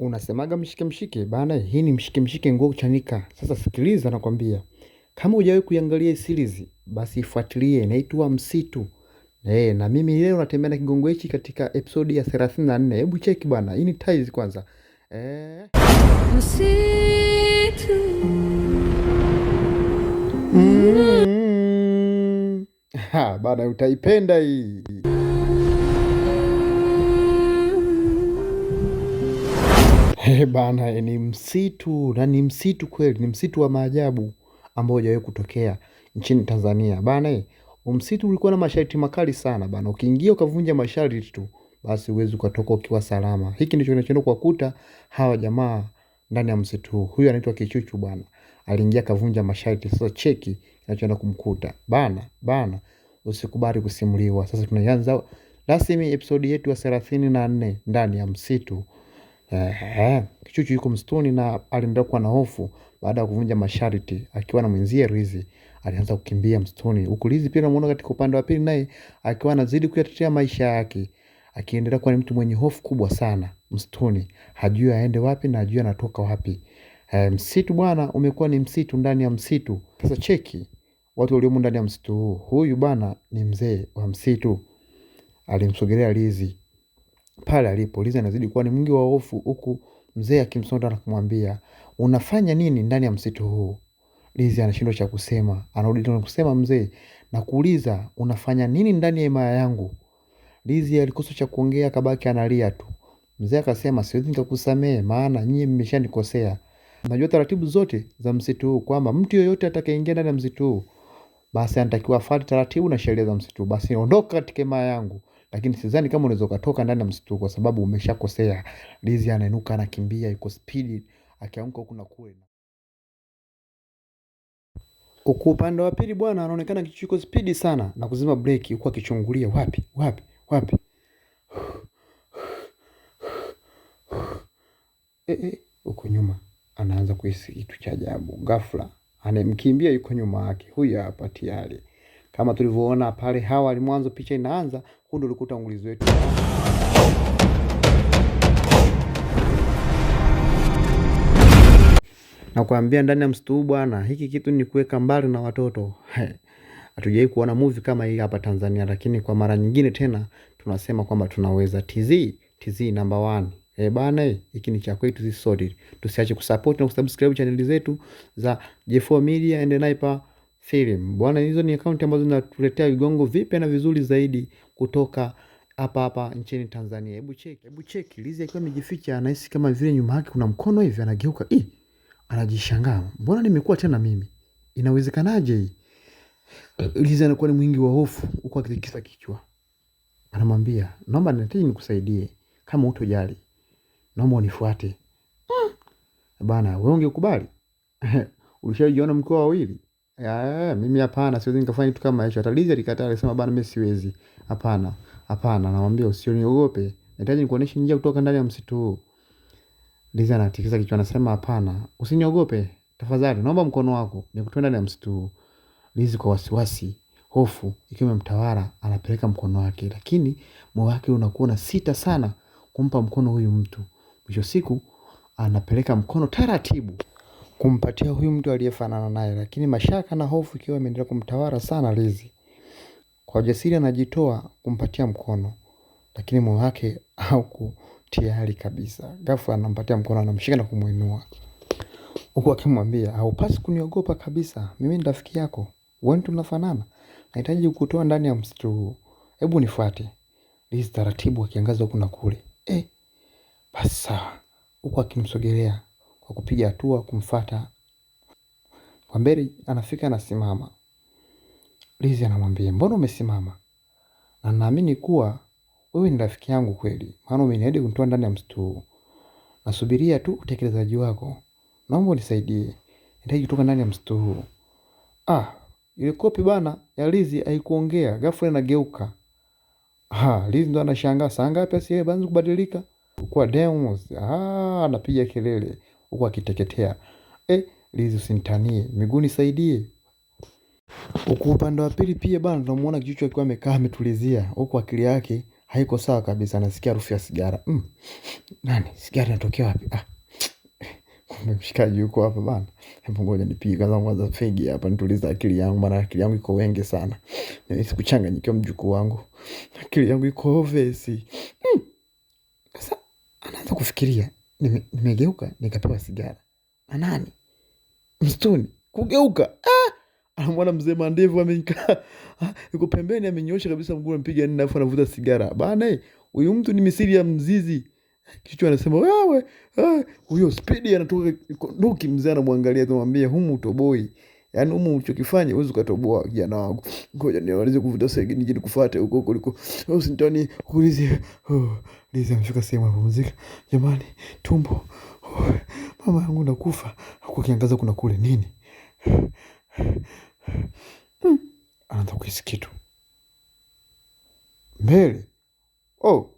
Unasemaga mshike mshike bana, hii ni mshike mshike nguo kuchanika. Sasa sikiliza nakwambia. Kama hujawahi kuiangalia hii series, basi ifuatilie, inaitwa Msitu. Na mimi leo natembea na kigongo hichi katika episodi ya 34. Hebu cheki bana, hii ni ties kwanza. Msitu. Bana utaipenda hii. Bana ni msitu na ni msitu kweli, ni msitu wa maajabu ambao hujawahi kutokea nchini Tanzania. Bana msitu ulikuwa na masharti makali sana bana. Ukiingia ukavunja masharti tu, basi huwezi ukatoka ukiwa salama. Hiki ndicho kinachoenda kuwakuta hawa jamaa ndani ya msitu huu. Huyu anaitwa Kichuchu bana. Aliingia kavunja masharti. Sasa cheki kinachoenda kumkuta. Bana usikubali kusimuliwa. Sasa tunaanza rasmi episodi yetu ya 34 ndani ya msitu. Kichuchu yuko msituni na aliendelea kuwa na hofu baada ya kuvunja masharti. Akiwa na mwenzie Rizi alianza kukimbia msituni, huku Rizi pia namuona katika upande wa pili naye akiwa anazidi kuyatetea maisha yake, akiendelea kuwa ni mtu mwenye hofu kubwa sana msituni. Hajui aende wapi na hajui anatoka wapi. Msitu bwana umekuwa ni msitu ndani ya msitu. Sasa cheki watu waliomo ndani ya msitu huu. Huyu bwana ni mzee wa msitu. Alimsogelea Rizi pale alipo. Rizi anazidi kuwa ni mwingi wa hofu, huku mzee akimsonda na kumwambia, unafanya nini ndani ya msitu huu? Rizi anashindwa cha kusema. Anarudi tena kusema mzee na kuuliza, unafanya nini ndani ya himaya yangu? Rizi alikosa cha kuongea, akabaki analia tu. Mzee akasema, siwezi nikakusamehe maana nyinyi mmeshanikosea. Najua taratibu zote za msitu huu kwamba mtu yoyote atakayeingia ndani ya msitu huu basi anatakiwa afuate taratibu na sheria za msitu. Basi ondoka katika himaya yangu. Lakini sidhani kama unaweza kutoka ndani ya msitu kwa sababu umeshakosea. Rizi anainuka anakimbia, yuko speed, akianguka huku na kule. Huku upande wa pili bwana anaonekana Kichuchu yuko speed sana na kuzima breki, huku akichungulia wapi. Huko nyuma anaanza kuhisi kitu cha ajabu. Ghafla anemkimbia yuko nyuma yake. Huyu hapa tayari. Kama tulivyoona pale awali mwanzo picha inaanza, huu ndio ulikuwa utangulizi wetu. Na kuambia ndani ya msitu huu bwana, hiki kitu ni kuweka mbali na watoto. Hatujawahi kuona movie kama hii hapa Tanzania, lakini kwa mara nyingine tena tunasema kwamba tunaweza. TZ number 1. Bana hiki ni cha kwetu sisi sote. Tusiache kusupport na kusubscribe channel zetu za J4 Media and Sniper Film. Bwana hizo ni account ambazo zinatuletea vigongo vipya na vizuri zaidi kutoka hapa nchini Tanzania. Hebu cheki Rizi akiwa amejificha, anahisi kama vile nyuma yake kuna mkono hivi, anageuka. Anajishangaa, mbona nimekuwa tena mimi? Inawezekanaje hii? Rizi anakuwa ni mwingi wa hofu, huko akitikisa kichwa. Anamwambia, naomba nahitaji nikusaidie, kama hutojali. Naomba unifuate. Bana, wewe ungekubali? Ulishajiona mkiwa wawili? Mimi hapana, siwezi nikafanya kitu kama hicho. Hata Rizi alikataa, alisema bana mimi siwezi. Hapana. Anamwambia usioniogope. Nahitaji nikuoneshe njia kutoka ndani ya msitu huu. Rizi anatikisa kichwa, anasema hapana, usiniogope. Tafadhali, naomba mkono wako nikutoe ndani ya msitu huu. Rizi kwa wasiwasi, hofu ikiwa imemtawala, anapeleka mkono wake, lakini moyo wake unakuwa na sita sana kumpa mkono huyu mtu. Mwisho siku anapeleka mkono taratibu kumpatia huyu mtu aliyefanana naye, lakini mashaka na hofu ikiwa imeendelea kumtawala sana Rizi. Kwa ujasiri anajitoa kumpatia mkono, lakini moyo wake hauko tayari kabisa. Ghafla anampatia mkono, anamshika na kumuinua, huku akimwambia, haupasi kuniogopa kabisa, mimi ni rafiki yako, wewe tunafanana. Nahitaji kukutoa ndani ya msitu huu, hebu nifuate. Rizi taratibu akiangaza huku na kule. Basi sawa, huku akimsogelea kwa kupiga hatua kumfuata. Kwa mbele anafika, anasimama. Rizi anamwambia, mbona umesimama? Na naamini kuwa wewe ni rafiki yangu kweli, maana umeniahidi kunitoa ndani ya msitu huu. Nasubiria tu utekelezaji wako. Naomba unisaidie, nahitaji kutoka ndani ya msitu huu. Ile kopi bana ya Rizi haikuongea, ghafla inageuka. Rizi ndo anashangaa, saa ngapi asiye banza kubadilika kwa demos. Anapiga kelele huku akiteketea. Rizi usinitanie, miguu nisaidie. Huku upande wa pili pia bana tunamuona Kichuchu akiwa amekaa ametulizia, huku akili yake haiko sawa kabisa, nasikia harufu ya sigara. Nani? Sigara inatokea wapi? Kumbe mshikaji yuko hapa bana. Hebu ngoja nipige kwanza fegi hapa nitulize akili yangu, maana akili yangu iko wengi sana. Nisikuchanganyikiwa mjukuu wangu. Akili yangu iko ovesi. Sasa anaanza kufikiria, nimegeuka nikapewa sigara. Na nani? Msituni. Kugeuka. Anamwona mzee Mandevu amekaa. Yuko pembeni amenyoosha kabisa mguu anapiga nini alafu anavuta sigara. Bana, huyu mtu ni misiri ya mzizi. Kichwa anasema wewe, huyo Speedy anatoka nduki. Mzee anamwangalia tunamwambia humu utoboi. Yaani humu ulichokifanya huwezi ukatoboa kijana wangu. Ngoja niwalize kuvuta segi nije nikufuate huko kuliko. Usinitani kuulize. Liza amefika sehemu ya kupumzika. Jamani, tumbo. Mama yangu nakufa. Huko kiangaza kuna kule nini? Anaanza kuhisi kitu. Mbele.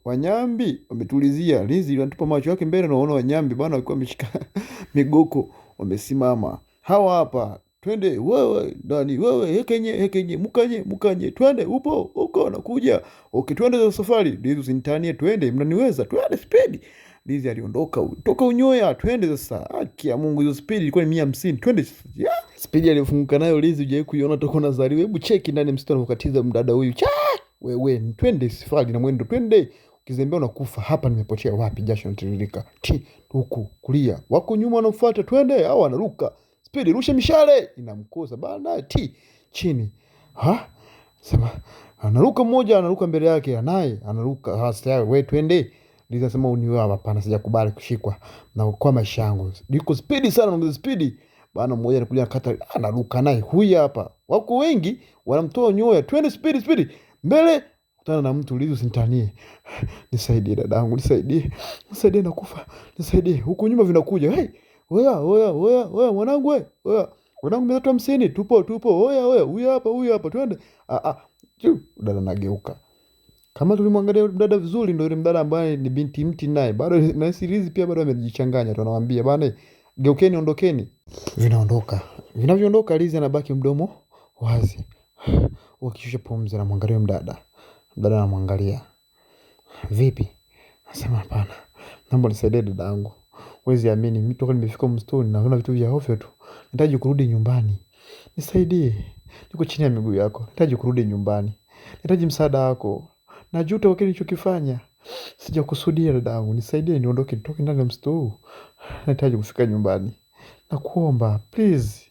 Wanyambi wametulizia. Lizi anatupa macho yake mbele na unaona wanyambi bwana walikuwa wameshika migoko wamesimama. Hawa hapa. Twende wewe ndani wewe hekenye mukanye twende upo uko nakuja. Okay, twende za safari. Lizi usinitanie twende mnaniweza twende Speedy. Lizi aliondoka toka Unyoya twende sasa. Haki ya Mungu hizo Speedy ilikuwa ni 150 twende sasa. Speedy alifunguka nayo Lizi hujawahi kuiona toka unazaliwa. Hebu cheki ndani msitu anakatiza mdada huyu. Wewe twende safari na mwendo twende. Ukizembea unakufa. Hapa nimepotea wapi? Jasho linatiririka. Huku kulia. Wako nyuma wanafuata twende au anaruka. Speedy rusha mishale. Inamkosa bana chini. Sema anaruka mmoja anaruka mbele yake naye anaruka. Sasa wewe twende. Liza sema uniwe hapana sijakubali kushikwa na kwa maisha yangu. Niko Speedy sana na Speedy. Bana mmoja anakuja kata anaruka naye. Huyu hapa. Wako wengi wanamtoa Unyoya. Twende Speedy. Mbele kutana na mtu. Lizi usinitanie. Nisaidie dadangu, nisaidie nakufa. Nisaidie. Huko nyuma vinakuja. Hey, oya mwanangu wewe. Mwanangu 350 tupo. Oya huyu hapa twende. Dada anageuka. Kama tulimwangalia dada vizuri ndio yule mdada ambaye ni binti mti naye. Bado na Lizi pia bado amejichanganya. Tunawaambia bana geukeni ondokeni. Vinaondoka. Vinavyoondoka Lizi anabaki mdomo wazi. Wakishusha pumzi na mwangalia mdada. Mdada anamwangalia. Vipi? Anasema hapana. Naomba nisaidie dadangu. Huwezi amini mimi toka nimefika msituni naona vitu vya ovyo tu. Nahitaji kurudi nyumbani. Nisaidie. Niko chini ya miguu yako. Nahitaji kurudi nyumbani. Nahitaji msaada wako. Najuta kwa kile nilichokifanya. Sijakusudia dadangu. Nisaidie niondoke nitoke ndani ya msitu huu. Nahitaji kufika nyumbani. Nakuomba please.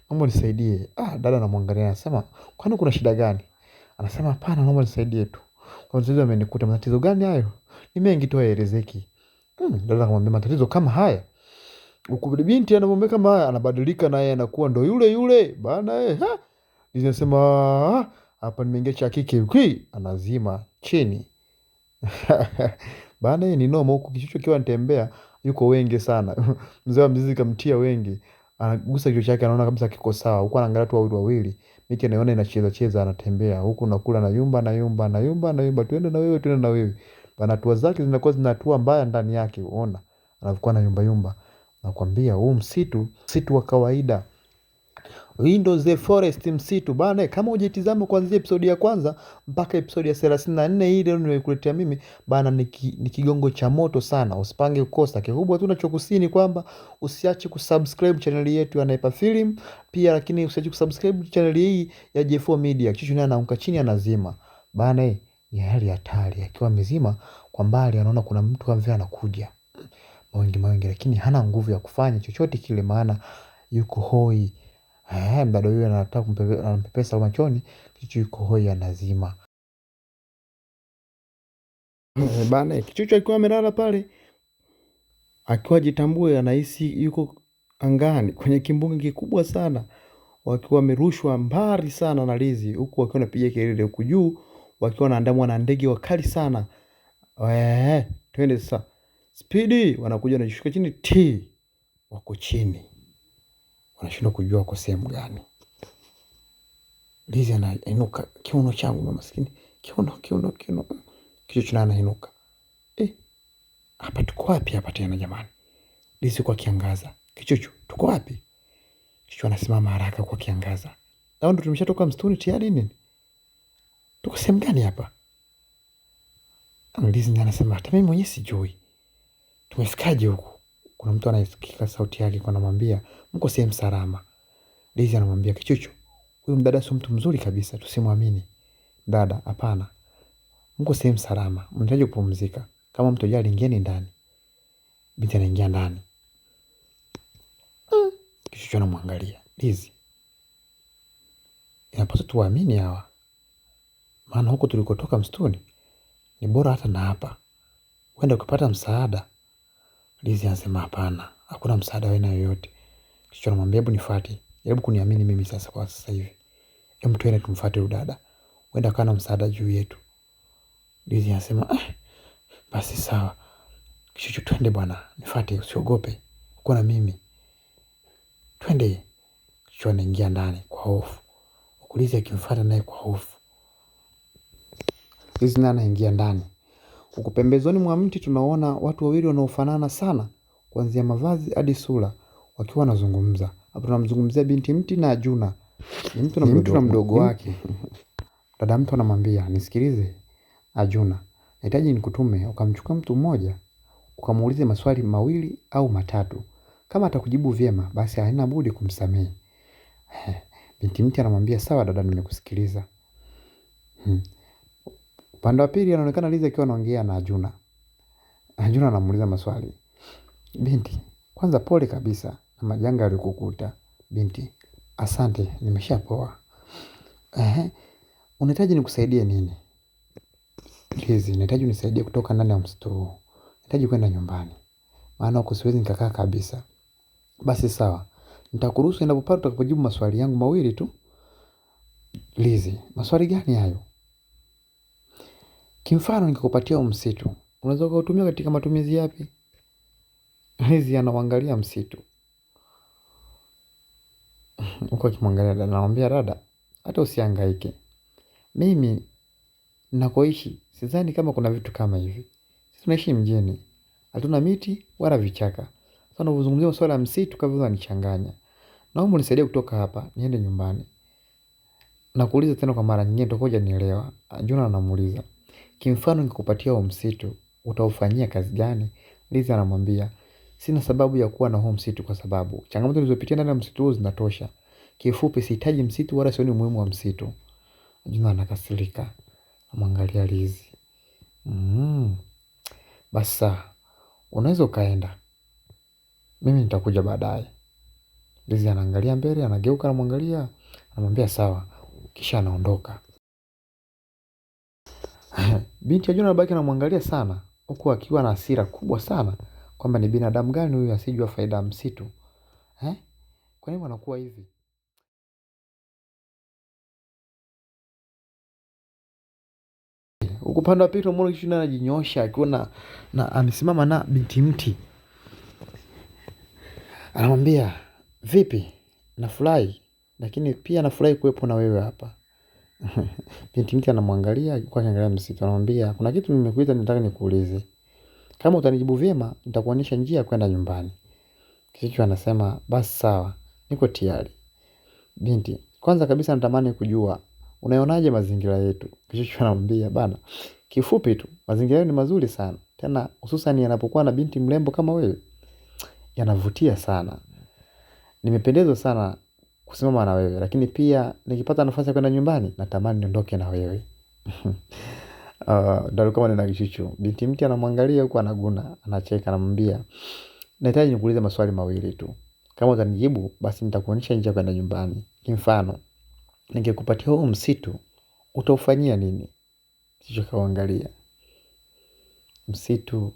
Naomba nisaidie. Dada anamwangalia anasema, "Kwani kuna shida gani?" Anasema, "Hapana, naomba nisaidie tu. Kwa matatizo yamenikuta." "Matatizo gani hayo?" "Ni mengi tu hayaelezeki." Dada akamwambia, "Matatizo kama haya?" Huku binti anamwambia kama haya anabadilika naye anakuwa ndo yule bana Anasema, "Hapa nimeingia cha kike." Anazima chini. Bana ni noma huku kichwa kiwa anatembea yuko wengi sana. Mzee wa mzizi kamtia wengi. Anagusa kichwa chake anaona kabisa kiko sawa. Huko anaangalia tu wawili. Miti anaona inacheza anatembea. Huku nakula na yumba. Twende na wewe. Bana hatua zake zinakuwa zinatua mbaya ndani yake. Unaona? Anakuwa na yumba. Nakwambia huu msitu wa kawaida. Hii ndo The Forest msitu bana. Kama hujitizama kuanzia episode ya kwanza mpaka episode ya 34 hii leo nimekuletea mimi bana ni kigongo cha moto sana. Usipange kukosa. Kikubwa tu unachokusini kwamba usiache kusubscribe channel yetu ya Naipa Film pia, lakini usiache kusubscribe channel hii ya J4 Media. Kichu naye anaanguka chini anazima. Bana ni hali hatari. Akiwa amezima kwa mbali anaona kuna mtu kama vile anakuja. Mawingi lakini hana nguvu ya kufanya chochote kile maana yuko hoi. Mdada huyu anataka kumpepesa machoni. Kichu yuko hoi anazima. Bana Kichuchu alikuwa amelala pale akiwa jitambue anahisi yuko angani kwenye kimbunga kikubwa sana, wakiwa wamerushwa mbali sana na Lizi, huku wakiwa wanapiga kelele huku juu wakiwa wanaandamwa na ndege wakali sana. Twende sasa. Speedy wanakuja na shuka chini wako chini. Wanashindwa kujua wako sehemu gani. Lizi anainuka kiuno changu mama maskini. Kiuno. Kichuchu na anainuka. Hapa tuko wapi hapa tena jamani? Lizi kwa kiangaza. Kichuchu, tuko wapi? Kichuchu anasimama haraka kwa kiangaza. Ndo tumeshatoka msituni tayari nini? Tuko sehemu gani hapa? Lizi naye anasema hata mimi mwenyewe sijui. Tumefikaje huku? Kuna mtu anasikika sauti yake kwa anamwambia mko sehemu salama. Lizi anamwambia Kichuchu, huyu mdada sio mtu mzuri kabisa, tusimwamini. Dada, hapana. Mko sehemu salama, mnahitaji kupumzika. Kama mtojali ingieni ndani. Binti anaingia ndani. Kichuchu anamwangalia. Lizi, inapaswa tuwaamini hawa. Maana huko tulikotoka msituni ni bora hata na hapa. Huenda ukipata msaada. Lizi anasema hapana, hakuna msaada wa aina yoyote. Kichuchu anamwambia hebu nifuate. Jaribu kuniamini mimi sasa kwa sasa hivi. Hebu twende tumfuate huyu dada. Huenda kana msaada juu yetu. Lizi anasema basi sawa. Kichuchu twende bwana, nifuate usiogope. Uko na mimi. Twende. Kichuchu anaingia ndani kwa hofu. Huku Lizi akimfuata naye kwa hofu. Lizi naye anaingia ndani. Huku pembezoni mwa mti tunaona watu wawili wanaofanana sana kuanzia mavazi hadi sura wakiwa wanazungumza. Hapo tunamzungumzia binti mti na Ajuna. Ni mtu na mdogo wake. Dada mtu anamwambia, nisikilize Ajuna. Nahitaji nikutume ukamchukua mtu mmoja, ukamuulize maswali mawili au matatu. Kama atakujibu vyema, basi haina budi kumsamehe. Binti mti anamwambia, sawa dada, nimekusikiliza. Upande wa pili anaonekana Lizi akiwa anaongea na Ajuna. Ajuna anamuuliza maswali. Binti, kwanza pole kabisa na majanga yalikukuta. Binti, asante, nimeshapoa. Unahitaji nikusaidie nini? Lizi, nahitaji unisaidie kutoka ndani ya msitu huu. Nahitaji kwenda nyumbani. Maana huko siwezi nikakaa kabisa. Basi sawa. Nitakuruhusu endapo utakapojibu maswali yangu mawili tu. Lizi, maswali gani hayo? Kimfano nikikupatia msitu, unaweza kuutumia katika matumizi yapi? Lizi anaangalia msitu. Huko akimwangalia dada, anamwambia dada, hata usihangaike. Mimi ninakoishi sidhani kama kuna vitu kama hivi. Sisi tunaishi mjini. Hatuna miti wala vichaka. Sasa unapozungumzia masuala ya msitu kama vile unanichanganya. Naomba unisaidie kutoka hapa niende nyumbani. Nakuuliza tena kwa mara nyingine utakuwa hujanielewa. Ajuna anamuuliza. Kimfano nikikupatia huo msitu, utaufanyia kazi gani? Lizi anamwambia, sina sababu ya kuwa na huo msitu kwa sababu changamoto nilizopitia ndani ya msitu huo zinatosha. Kifupi sihitaji msitu wala sioni umuhimu wa msitu. Ajuna anakasirika. Anamwangalia Lizi. Basi sawa. Unaweza ukaenda. Mimi nitakuja baadaye. Lizi anaangalia mbele, anageuka anamwangalia, anamwambia sawa, kisha anaondoka. Binti Ajuna anabaki anamwangalia sana, huku akiwa na hasira kubwa sana kwamba ni binadamu gani huyu asijua faida ya msitu. Kwa nini wanakuwa hivi? Huku upande wa pili tunamuona Kichuchu naye anajinyoosha akiwa na amesimama na binti mti. Anamwambia, vipi? Nafurahi, lakini pia nafurahi kuwepo na wewe hapa. Binti mti anamwangalia kwa akiangalia msitu, anamwambia, kuna kitu nimekuita nataka nikuulize. Kama utanijibu vyema, nitakuonyesha njia ya kwenda nyumbani. Kichuchu anasema, basi sawa, niko tayari. Binti, kwanza kabisa natamani kujua, unaionaje mazingira yetu? Kichuchu anamwambia, bana, kifupi tu, mazingira yetu ni mazuri sana. Tena hususan yanapokuwa na binti mrembo kama wewe, yanavutia sana. Nimependezwa sana kusimama na wewe, lakini pia nikipata nafasi ya kwenda nyumbani, natamani niondoke na wewe. Ndio kama nina Kichuchu. Binti mti anamwangalia huku anaguna, anacheka anamwambia, nahitaji nikuulize maswali mawili tu. Kama utanijibu, basi nitakuonyesha njia kwenda nyumbani. Kimfano, ningekupatia huu msitu, utaufanyia nini? Kichuchu kaangalia. Msitu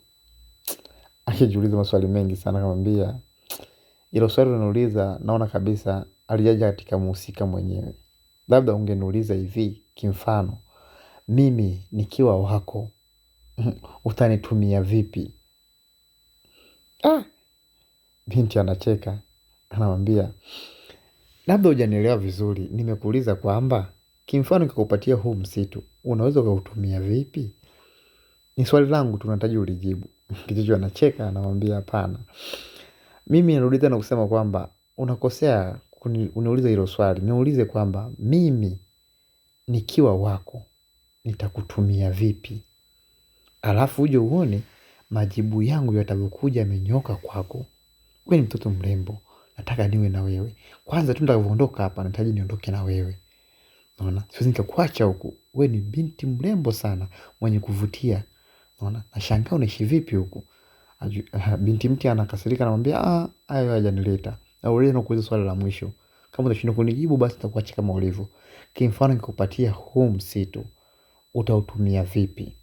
akijiuliza maswali mengi sana akamwambia, hilo swali unauliza naona kabisa alijaja katika muhusika mwenyewe. Labda ungeniuliza hivi, kimfano, mimi nikiwa wako, utanitumia vipi? Binti anacheka, anamwambia, labda hujanielewa vizuri, nimekuuliza kwamba, kimfano nikikupatia huu msitu, unaweza ukautumia vipi? Ni swali langu tu nahitaji ulijibu. Kichuchu anacheka, anamwambia hapana. Mimi narudi tena kusema kwamba, unakosea uniulize hilo swali, niulize kwamba, mimi nikiwa wako, nitakutumia vipi? Alafu uje uone majibu yangu yatavyokuja yamenyoka kwako. Wewe ni mtoto mrembo, nataka niwe na wewe. Kwanza tu nitakavyoondoka hapa nahitaji niondoke na wewe. Unaona? Siwezi nikakuacha huku. Wewe ni binti mrembo sana, mwenye kuvutia. Unaona? Nashangaa unaishi vipi huku? Binti mti anakasirika, anamwambia hayo hajanileta. Na ule nakuuliza swali la mwisho. Kama utashindwa kunijibu basi nitakuacha kama ulivyo. Kimfano nikupatia huu msitu, utautumia vipi?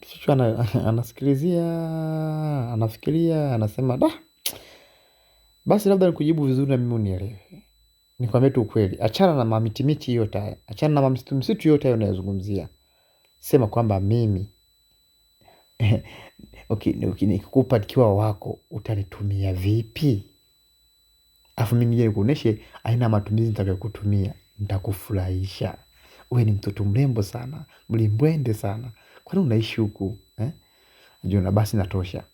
Kichwa anasikilizia, anafikiria, anasema basi labda nikujibu vizuri na mimi unielewe. Nikwambie tu ukweli, achana na mamitimiti yote haya, achana na mamsitu yote hayo unayozungumzia. Sema kwamba mimi okay, nikikupa nikiwa wako utanitumia vipi? Afu mimi je nikuoneshe aina ya matumizi nitakayokutumia, nitakufurahisha. Wewe ni mtoto mrembo sana, mlimbwende sana. Kwani unaishi huku? Jiona basi natosha.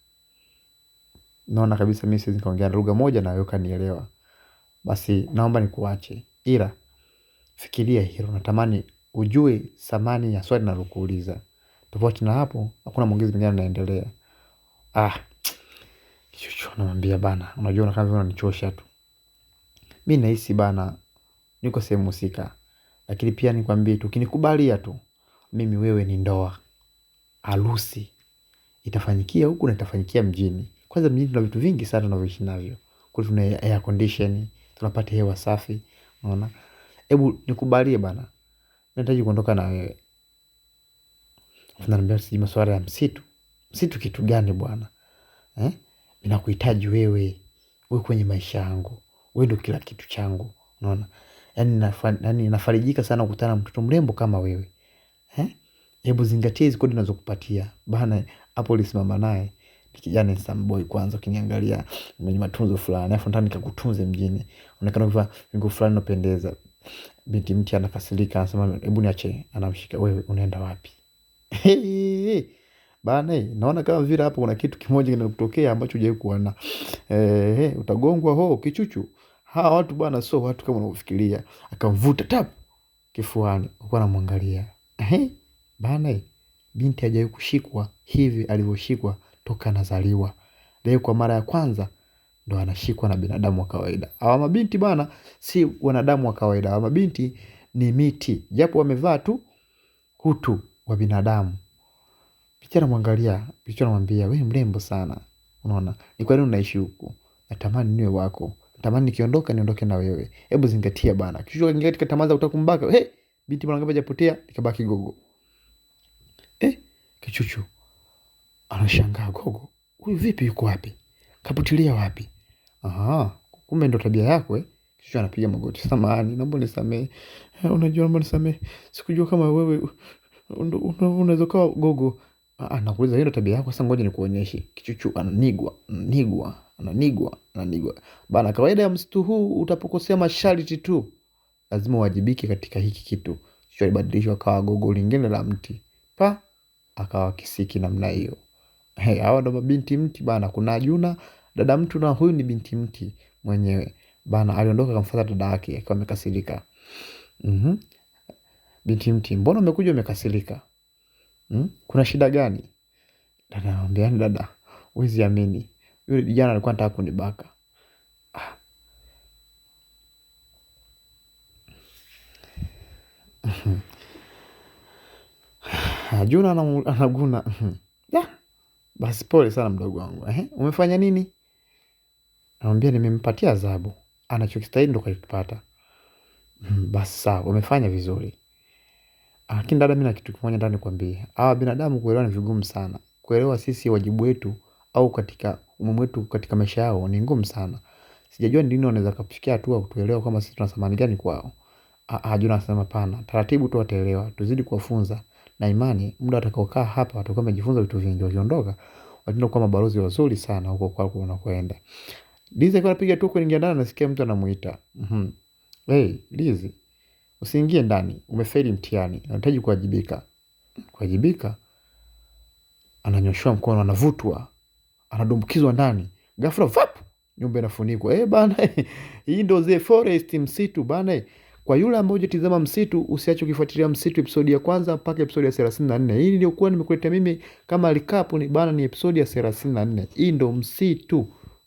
Naona kabisa mimi siwezi nikaongea lugha moja na wewe ukanielewa. Basi naomba nikuache. Ila fikiria hilo, natamani ujue thamani ya swali nalokuuliza. Tofauti na hapo, hakuna maongezi mengine yanaendelea. Kichuchu namwambia bana, unajua kama vile unanichosha tu. Mimi nahisi bana niko sehemu husika. Lakini pia nikwambie tu, ukinikubalia tu, mimi wewe ni ndoa. Harusi itafanyikia huku na itafanyikia mjini. Kwanza mjini tuna vitu vingi sana tunavyoishi navyo. Kule tuna air condition, tunapata hewa safi, unaona? Hebu nikubalie bana. Nahitaji kuondoka na wewe. Unaniambia siji masuala ya msitu. Msitu kitu gani bwana? Mimi nakuhitaji wewe. Wewe kwenye maisha yangu. Wewe ndio kila kitu changu, unaona? Yaani nafarijika sana kukutana na mtoto mrembo kama wewe. Hebu zingatia hizo kodi ninazokupatia. Bana hapo ulisimama naye. Ni kijana samboy kwanza ukiniangalia mwenye matunzo fulani. Alafu nataka nikakutunze mjini. Unaonekana ukivaa nguo fulani inapendeza. Binti mti anakasirika, anasema hebu niache, anamshika. Wewe unaenda wapi? Bana naona kama vile hapo kuna kitu kimoja kinakutokea ambacho hujawahi kuona. Utagongwa kichuchu. Hawa watu bana sio watu kama unavyofikiria. Akamvuta tap kifuani. Alikuwa anamwangalia. Bana binti hajawahi kushikwa hivi alivyoshikwa toka anazaliwa. Leo kwa mara ya kwanza ndo anashikwa na binadamu wa kawaida. Hawa mabinti bana si wanadamu wa kawaida. Hawa mabinti ni miti. Japo wamevaa tu utu wa binadamu. Picha anamwangalia, picha anamwambia, wewe mrembo sana. Unaona? Ni kwa nini unaishi huku? Natamani niwe wako. Natamani nikiondoka niondoke na wewe. Hebu zingatia bana. Kisha kaingia katika tamaa za utakumbaka. Binti mwanangu hajapotea, nikabaki gogo. Kichuchu anashangaa, gogo huyu vipi, yuko wapi? Kapotelea wapi? Kumbe ndo tabia yako. Kichuchu anapiga magoti. Samahani, naomba unisamehe. Unajua naomba unisamehe. Sikujua kama wewe unaweza kuwa gogo. Nakuuliza hiyo ndo tabia yako? Sasa ngoja nikuonyeshe. Kichuchu ananigwa. Bana kawaida ya msitu huu utapokosea masharti tu lazima uwajibike katika hiki kitu. Kichuchu alibadilishwa akawa gogo lingine la mti. Akawa kisiki namna hiyo. Hawa ndo mabinti mti bana. Kuna Juna dada mtu na huyu ni binti mti mwenyewe. Bana aliondoka akamfuata dada yake akiwa amekasirika. Binti mti, mbona umekuja umekasirika? Kuna shida gani? Dada anamwambia, dada, huwezi amini. Yule kijana alikuwa anataka kunibaka. Juna anaguna. Basi pole sana mdogo wangu. Umefanya nini? Anamwambia nimempatia adhabu. Anachokistahili ndo kakipata. Basi sawa, umefanya vizuri. Lakini dada, mimi na kitu kimoja ndani nikwambie. Hawa binadamu kuelewa ni vigumu sana. Kuelewa sisi wajibu wetu au katika umuhimu wetu katika maisha yao ni ngumu sana. Sijajua ni lini wanaweza kufikia hatua kutuelewa kama sisi tuna thamani gani kwao. Juna anasema hapana, taratibu tu wataelewa. Tuzidi kuwafunza na imani muda watakaokaa hapa watakuwa wamejifunza vitu vingi. Wakiondoka wataenda kuwa mabalozi wazuri sana huko kwako unakoenda. Lizi akiwa anapiga tu kuingia ndani nasikia mtu anamuita. Lizi, usiingie ndani, umefeli mtihani, unahitaji kuwajibika. Kuwajibika? Ananyoshwa mkono, anavutwa, anadumbukizwa ndani. Ghafla nyumba inafunikwa. Bana hii ndo the forest, msitu bana. Kwa yule ambaye hujatizama Msitu, usiache kufuatilia Msitu episodi ya kwanza mpaka episodi ya 34. Hii niliokuwa nimekuletea mimi kama recap ni bana, ni episodi ya 34. Hii ndo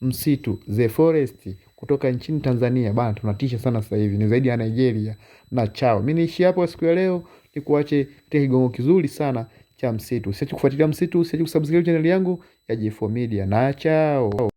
Msitu The Forest kutoka nchini Tanzania bana, tunatisha sana sasa hivi, ni zaidi ya Nigeria na chao. Mimi niishi hapo siku ya leo, nikuache katika kigongo kizuri sana cha Msitu. Usiache kufuatilia Msitu, usiache kusubscribe channel yangu ya J4 Media na chao.